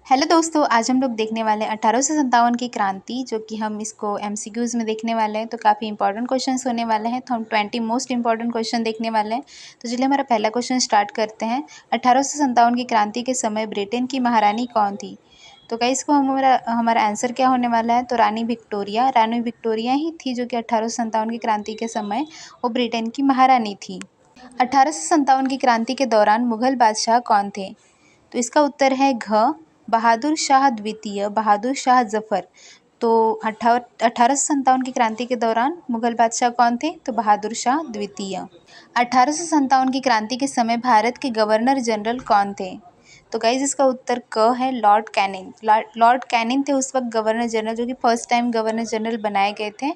Hello दोस्तों, आज हम लोग देखने वाले हैं 1857 की क्रांति, जो कि हम इसको एमसीक्यूज़ में देखने वाले हैं। तो काफ़ी इंपॉर्टेंट क्वेश्चंस होने वाले हैं। तो हम 20 मोस्ट इंपॉर्टेंट क्वेश्चन देखने वाले हैं। तो चलिए हमारा पहला क्वेश्चन स्टार्ट करते हैं। 1857 की क्रांति के समय ब्रिटेन की महारानी कौन थी? तो गाइस को हमारा हमारा आंसर क्या होने वाला है? तो रानी विक्टोरिया ही थी, जो कि 1857 की क्रांति के समय वो ब्रिटेन की महारानी थी। 1857 की क्रांति के दौरान मुगल बादशाह कौन थे? तो इसका उत्तर है घ बहादुर शाह द्वितीय, बहादुर शाह जफर। तो 1857 की क्रांति के दौरान मुगल बादशाह कौन थे? तो बहादुर शाह द्वितीय। 1857 की क्रांति के समय भारत के गवर्नर जनरल कौन थे? तो गाइज इसका उत्तर क है लॉर्ड कैनिंग। लॉर्ड कैनिंग थे उस वक्त गवर्नर जनरल, जो कि फर्स्ट टाइम गवर्नर जनरल बनाए गए थे,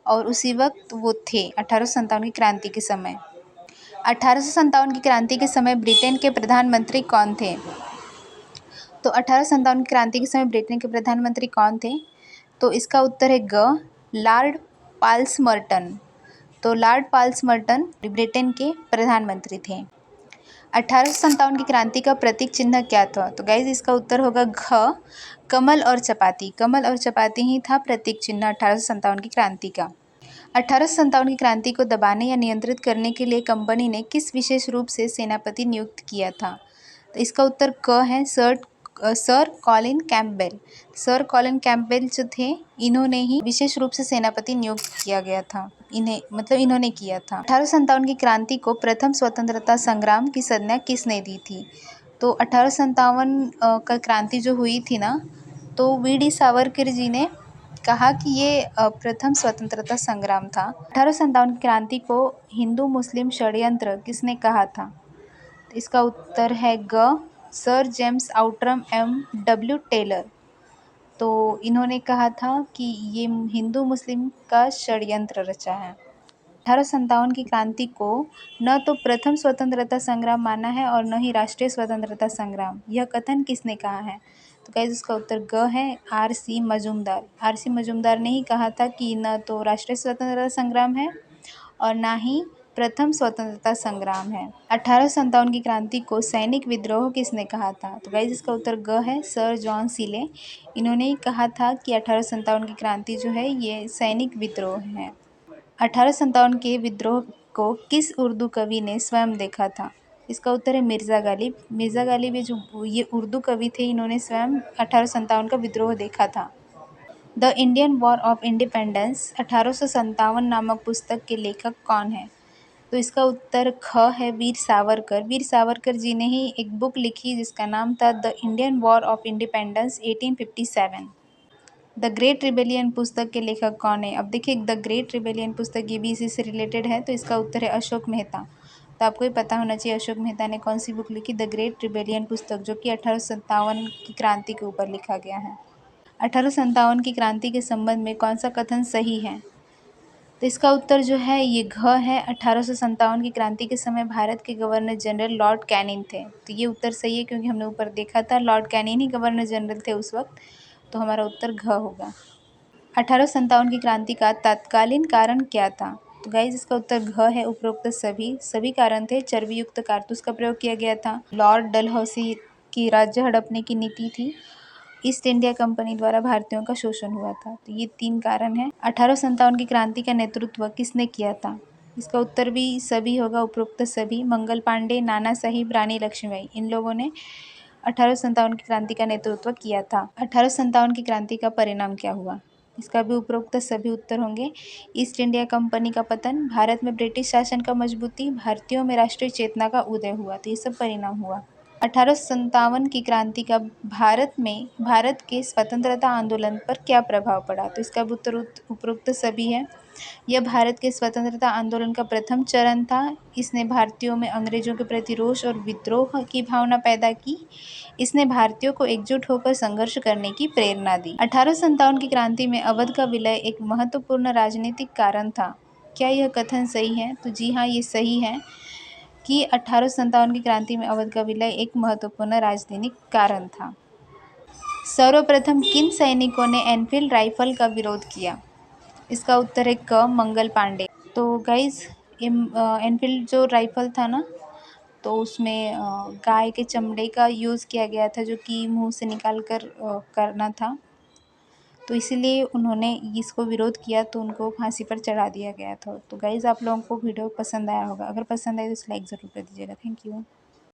और उसी वक्त वो थे 1857 की क्रांति के समय। 1857 की क्रांति के समय ब्रिटेन के प्रधानमंत्री कौन थे? तो 1857 की क्रांति के समय ब्रिटेन के प्रधानमंत्री कौन थे? तो इसका उत्तर है ग लॉर्ड पाल्समर्टन। तो लॉर्ड पाल्समर्टन ब्रिटेन के प्रधानमंत्री थे। 1857 की क्रांति का प्रतीक चिन्ह क्या था? तो गाइज इसका उत्तर होगा घ कमल और चपाती। कमल और चपाती ही था प्रतीक चिन्ह 1857 की क्रांति का। 1857 की क्रांति को दबाने या नियंत्रित करने के लिए कंपनी ने किस विशेष रूप से सेनापति नियुक्त किया था? तो इसका उत्तर क है sir Colin Campbell. Sir Colin Campbell जो थे, इन्होंने ही विशेष रूप से सेनापति नियुक्त किया गया था। इन्होंने किया था। 1857 की क्रांति को प्रथम स्वतंत्रता संग्राम की संज्ञा किसने दी थी? तो 1857 का क्रांति जो हुई थी ना, तो वी.डी. सावरकर जी ने कहा कि ये प्रथम स्वतंत्रता संग्राम था। 1857 की क्रांति को हिंदू मुस्लिम षड्यंत्र किसने कहा था? तो इसका उत्तर है ग sir James Outram W. Taylor. तो इन्होंने कहा था कि ये हिंदू मुस्लिम का षड्यंत्र रचा है। 1857 की क्रांति को न तो प्रथम स्वतंत्रता संग्राम माना है और न ही राष्ट्रीय स्वतंत्रता संग्राम। यह कथन किसने कहा है? तो गाइस इसका उत्तर ग है R.C. मजूमदार। R.C. मजूमदार ने ही कहा था कि न तो राष्ट्रीय स्वतंत्रता संग्राम है और ना ही प्रथम स्वतंत्रता संग्राम है। 1857 की क्रांति को सैनिक विद्रोह किसने कहा था? तो गाइस इसका उत्तर ग है सर जॉन सीले। इन्होंने ही कहा था कि 1857 की क्रांति जो है ये सैनिक विद्रोह है। 1857 के विद्रोह को किस उर्दू कवि ने स्वयं देखा था? इसका उत्तर है मिर्ज़ा गालिब। मिर्ज़ा गालिब ये उर्दू कवि थे, इन्होंने स्वयं 1857 का विद्रोह देखा था। The Indian war of independence 1857 नामक पुस्तक के लेखक कौन है? तो इसका उत्तर ख है वीर सावरकर। वीर सावरकर जी ने ही एक बुक लिखी जिसका नाम था the Indian war of independence 1857। The great rebellion पुस्तक के लेखक कौन है? अब देखिए, द ग्रेट रिबेलियन पुस्तक ये भी इसी से रिलेटेड है, तो इसका उत्तर है अशोक मेहता। तो आपको ये पता होना चाहिए अशोक मेहता ने कौन सी बुक लिखी, द ग्रेट रिबेलियन पुस्तक, जो कि 1857 की क्रांति के ऊपर लिखा गया है। 1857 की क्रांति के संबंध में कौन सा कथन सही है? तो इसका उत्तर जो है ये घ है 1857 की क्रांति के समय भारत के गवर्नर जनरल लॉर्ड कैनिंग थे। तो ये उत्तर सही है, क्योंकि हमने ऊपर देखा था लॉर्ड कैनिंग ही गवर्नर जनरल थे उस वक्त। तो हमारा उत्तर घ होगा। 1857 की क्रांति का तत्कालीन कारण क्या था? तो गाइज इसका उत्तर घ है उपरोक्त सभी कारण थे। चर्बी युक्त कारतूस का प्रयोग किया गया था। लॉर्ड डलहौसी की राज्य हड़पने की नीति थी। ईस्ट इंडिया कंपनी द्वारा भारतीयों का शोषण हुआ था। तो ये 3 कारण हैं। 1857 की क्रांति का नेतृत्व किसने किया था? इसका उत्तर भी सभी होगा, उपरोक्त सभी। मंगल पांडे, नाना साहिब, रानी लक्ष्मीबाई, इन लोगों ने 1857 की क्रांति का नेतृत्व किया था। 1857 की क्रांति का परिणाम क्या हुआ? इसका भी उपरोक्त सभी उत्तर होंगे। ईस्ट इंडिया कंपनी का पतन, भारत में ब्रिटिश शासन का मजबूती, भारतीयों में राष्ट्रीय चेतना का उदय हुआ। तो ये सब परिणाम हुआ। 1857 की क्रांति का भारत के स्वतंत्रता आंदोलन पर क्या प्रभाव पड़ा? तो इसका भी उत्तर उपरोक्त सभी है। यह भारत के स्वतंत्रता आंदोलन का प्रथम चरण था। इसने भारतीयों में अंग्रेजों के प्रति रोष और विद्रोह की भावना पैदा की। इसने भारतीयों को एकजुट होकर संघर्ष करने की प्रेरणा दी। 1857 की क्रांति में अवध का विलय एक महत्वपूर्ण राजनीतिक कारण था। क्या यह कथन सही है? तो जी हाँ, ये सही है कि 1857 की क्रांति में अवध का विलय एक महत्वपूर्ण राजनीतिक कारण था। सर्वप्रथम किन सैनिकों ने एनफील्ड राइफल का विरोध किया? इसका उत्तर है मंगल पांडे। तो गाइज एनफील्ड जो राइफल था ना, तो उसमें गाय के चमड़े का यूज़ किया गया था जो कि मुँह से निकाल कर करना था। तो इसीलिए उन्होंने इसको विरोध किया तो उनको फांसी पर चढ़ा दिया गया था। तो गाइज़ आप लोगों को वीडियो पसंद आया होगा, अगर पसंद आए तो इसे लाइक ज़रूर कर दीजिएगा। Thank you.